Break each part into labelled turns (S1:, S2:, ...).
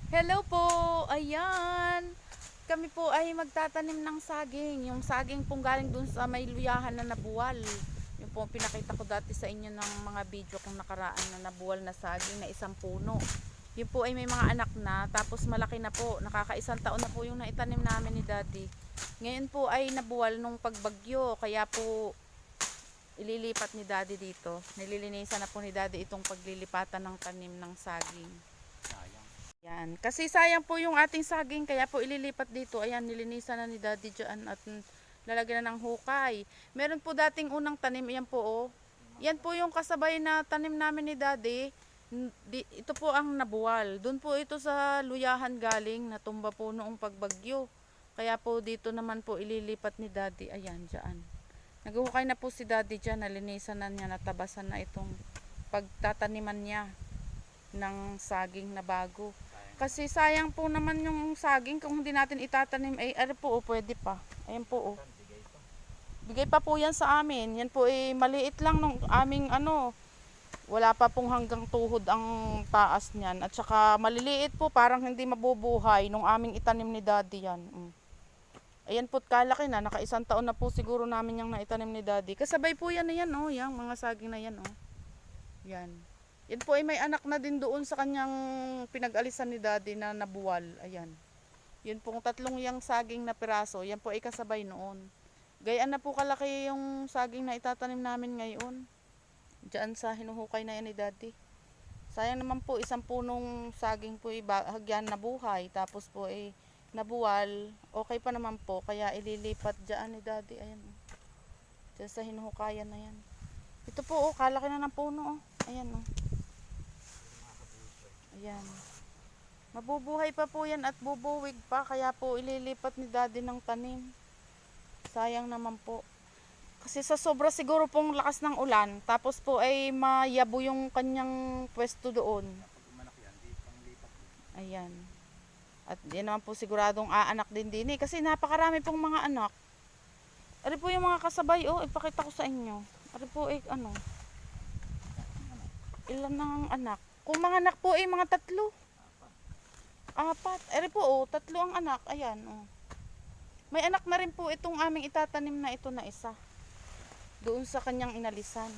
S1: Hello po! Ayan! Kami po ay magtatanim ng saging. Yung saging pong galing dun sa may luyahan na nabuwal. Yung po pinakita ko dati sa inyo ng mga video kung nakaraan na nabuwal na saging na isang puno. Yun po ay may mga anak na, tapos malaki na po. Nakakaisang taon na po yung naitanim namin ni Daddy. Ngayon po ay nabuwal nung pagbagyo. Kaya po ililipat ni Daddy dito. Nililinisan na po ni Daddy itong paglilipatan ng tanim ng saging. Yan. Kasi sayang po yung ating saging, kaya po ililipat dito. Ayan, nilinisan na ni Daddy dyan at lalagyan na ng hukay. Meron po dating unang tanim, yan po oh. Yan po yung kasabay na tanim namin ni Daddy. Ito po ang nabuwal. Doon po ito sa luyahan galing, natumba po noong pagbagyo. Kaya po dito naman po ililipat ni Daddy. Ayan, dyan. Naghuhukay na po si Daddy dyan, nalinisan na niya, natabasan na itong pagtataniman niya ng saging na bago. Kasi sayang po naman yung saging kung hindi natin itatanim. Ay, ano po, oh, pwede pa. Ayan po, oh. Bigay pa po yan sa amin. Yan po ay maliit lang nung aming ano. Wala pa pong hanggang tuhod ang taas niyan. At saka maliliit po, parang hindi mabubuhay nung aming itanim ni Daddy yan. Ayan po, kalaki na. Naka-isang taon na po siguro namin yung naitanim ni Daddy. Kasabay po yan na yan, oh. Yan, mga saging na yan, oh. Yan. Yan po ay may anak na din doon sa kanyang pinag-alisan ni Daddy na nabuwal. Ayan. Yun pong tatlong yang saging na piraso. Yan po ay kasabay noon. Gayaan na po kalaki yung saging na itatanim namin ngayon. Diyan sa hinuhukay na yan ni Daddy. Sayang naman po, isang punong saging po ay hagyan na buhay. Tapos po ay nabuwal. Okay pa naman po. Kaya ililipat diyan ni Daddy. Ayan. Diyan sa hinuhukayan na yan. Ito po, oh, kalaki na ng puno. Oh. Ayan, oh. Ayan. Mabubuhay pa po yan at bubuwig pa. Kaya po ililipat ni Daddy ng tanim. Sayang naman po. Kasi sa sobra siguro pong lakas ng ulan. Tapos po ay mayabo yung kanyang pwesto doon. Ayan. At yan naman po siguradong aanak din din eh. Kasi napakarami pong mga anak. Ari po yung mga kasabay. Oh, ipakita ko sa inyo. Ari po eh ano. Ilan ng anak. Kung mga anak po ay mga 3. 4. Eri po oh, 3 ang anak. Ayan oh. May anak na rin po itong aming itatanim na ito na isa. Doon sa kanyang inalisan.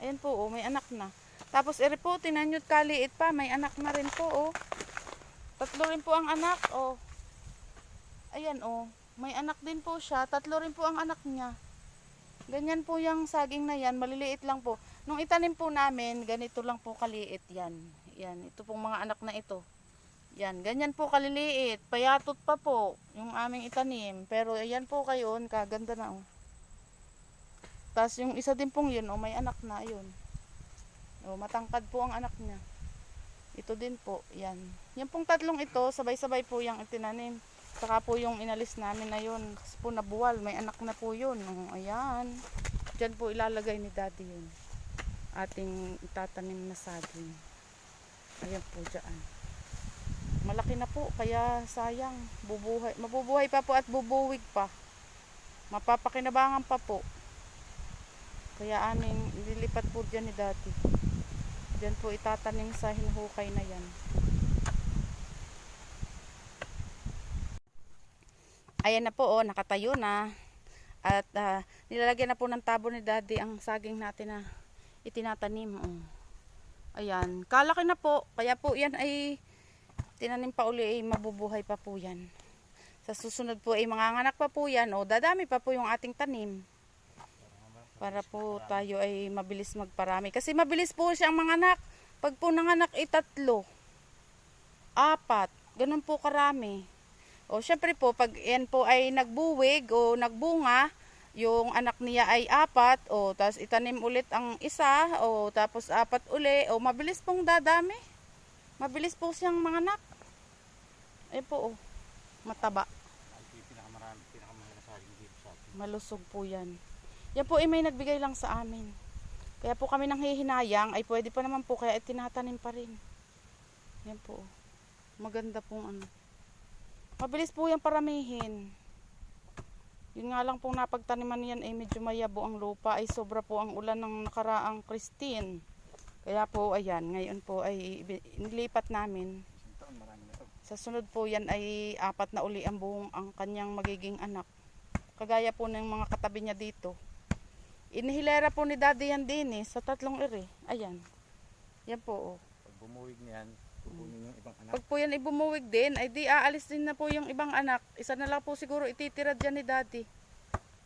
S1: Ayan po oh, may anak na. Tapos eri po, tinanyot kaliit pa. May anak na rin po oh. 3 rin po ang anak oh. Ayan oh. May anak din po siya. 3 rin po ang anak niya. Ganyan po yung saging na yan. Maliliit lang po. Nung itanim po namin, ganito lang po kaliit yan. Yan, ito pong mga anak na ito. Yan, ganyan po kaliliit. Payatot pa po yung aming itanim. Pero ayan po kayo, kaganda na oh. Tapos yung isa din pong yun, oh, may anak na yun. Oh, matangkad po ang anak niya. Ito din po, yan. Yan pong 3 ito, sabay-sabay po yung itinanim. Saka po yung inalis namin na yun. Kasi po nabuwal, may anak na po yun. Oh, ayan. Diyan po ilalagay ni Daddy yun. Ating itatanim na saging. Ayan po dyan. Malaki na po, kaya sayang. Mabubuhay pa po at bubuwig pa. Mapapakinabangan pa po. Kaya aming lilipat po dyan ni Daddy. Dyan po itatanim sa hinuhukay na yan. Ayan na po, oh, nakatayo na. At nilalagyan na po ng tabo ni Daddy ang saging natin na itinatanim. Oh. Ayan, kalaki na po. Kaya po yan ay tinanim pa uli, ay mabubuhay pa po yan. Sa susunod po ay manganganak pa po yan. O, dadami pa po yung ating tanim. Para po tayo ay mabilis magparami. Kasi mabilis po siyang manganak. Pag po nanganak ay 3, 4, ganun po karami. O, syempre po, pag yan po ay nagbuwig o nagbunga, yung anak niya ay 4, o tapos itanim ulit ang isa, o tapos 4 uli, o mabilis pong dadami. Mabilis po siyang manganak. Eh po, oh, mataba. Malusog po yan. Yan po ay may nagbigay lang sa amin. Kaya po kami nang hihinayang, ay pwede pa naman po, kaya itinatanim pa rin. Yan po. Maganda pong ano. Mabilis po yung paramihin. Yun nga lang pong napagtaniman yan ay medyo mayabo ang lupa, ay sobra po ang ulan ng nakaraang Christine. Kaya po ayan, ngayon po ay nilipat namin. Sa sunod po yan ay 4 na uli ang buong ang kanyang magiging anak. Kagaya po ng mga katabi niya dito. Inihilera po ni Daddy yan din sa 3 iri. Ayan. Yan po.
S2: Pag bumuwig niyan, kukunin yung ibang anak.
S1: Pag po yan ibumuwig din, ay di aalis din na po yung ibang anak. Isa na lang po siguro ititira dyan ni Daddy.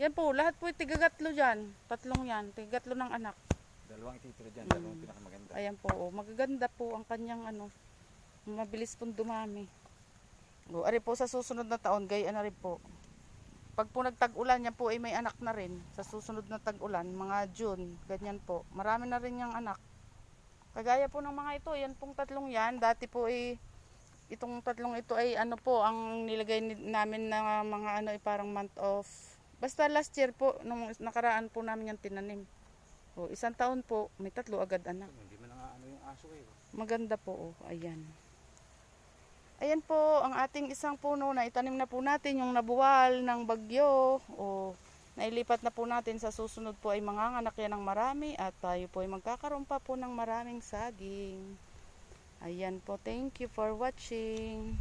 S1: Yan po, lahat po itigagatlo dyan. 3 yan, tigagatlo ng anak.
S2: 2 ititira dyan, 2 pinakamaganda.
S1: Ayan po, magaganda po ang kanyang mabilis pong dumami. Ari po sa susunod na taon, gaya na rin po. Pag po nagtag-ulan, yan po ay may anak na rin. Sa susunod na tag-ulan, mga June, ganyan po. Marami na rin yung anak. Kagaya po ng mga ito, yan pong 3 yan. Dati po ay, itong 3 ito ay po, ang nilagay namin na mga parang month of, basta last year po, nung nakaraan po namin yung tinanim. O, 1 taon po, may 3 agad anak.
S2: Hindi man yung aso
S1: Maganda po, ayan. Ayan po, ang ating isang puno na itanim na po natin yung nabuwal ng bagyo. O, nailipat na po natin sa susunod po ay manganganak yan ng marami at tayo po ay magkakaroon pa po ng maraming saging. Ayan po, thank you for watching.